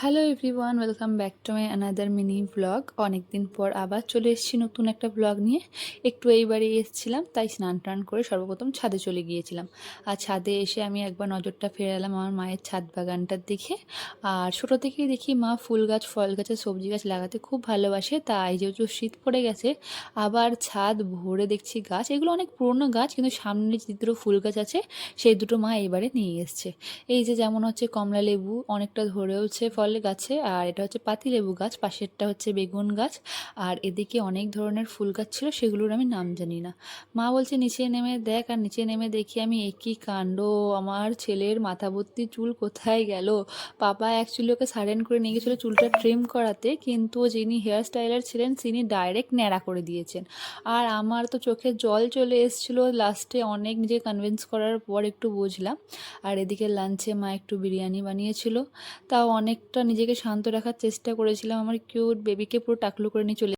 Hello everyone, welcome back to my another mini blog. অনেক দিন পর আবার চলে এসেছি নতুন একটা ব্লগ নিয়ে। একটু এই বাড়ি এসেছিলাম, তাই স্নান টান করে সর্বপ্রথম ছাদে চলে গিয়েছিলাম। আর ছাদে এসে আমি একবার নজরটা ফেরালাম আমার মায়ের ছাদ বাগানটার দিকে। আর ছোটো থেকেই দেখি মা ফুল গাছ, ফল গাছ, সবজি গাছ লাগাতে খুব ভালোবাসে। তাই যেহেতু শীত পড়ে গেছে, আবার ছাদ ভরে দেখছি গাছ। এগুলো অনেক পুরনো গাছ, কিন্তু সামনে যে দুটো ফুল গাছ আছে সেই দুটো মা এবারে নিয়ে এসছে। এই যে যেমন হচ্ছে কমলা লেবু অনেকটা ধরেওছে ফল গাছে, আর এটা হচ্ছে পাতি লেবু গাছ, পাশেরটা হচ্ছে বেগুন গাছ। আর এদিকে অনেক ধরনের ফুল গাছ ছিল, সেগুলোর আমি নাম জানি না। মা বলছে নিচে নেমে দেখ, আর নিচে নেমে দেখি আমি একই কাণ্ড, আমার ছেলের মাথা ভর্তি চুল কোথায় গেল। পাপা অ্যাকচুয়ালি ওকে সারেন করে নিয়ে গেছিলো চুলটা ট্রিম করাতে, কিন্তু যিনি হেয়ার স্টাইলার ছিলেন তিনি ডাইরেক্ট ন্যাড়া করে দিয়েছেন। আর আমার তো চোখে জল চলে এসেছিলো, লাস্টে অনেক নিজে কনভিন্স করার পর একটু বুঝলাম। আর এদিকে লাঞ্চে মা একটু বিরিয়ানি বানিয়েছিল, তাও অনেকটা নিজেকে শান্ত রাখার চেষ্টা করেছিলাম। আমার কিউট বেবিকে পুরো টাকলু করে নিয়ে চলে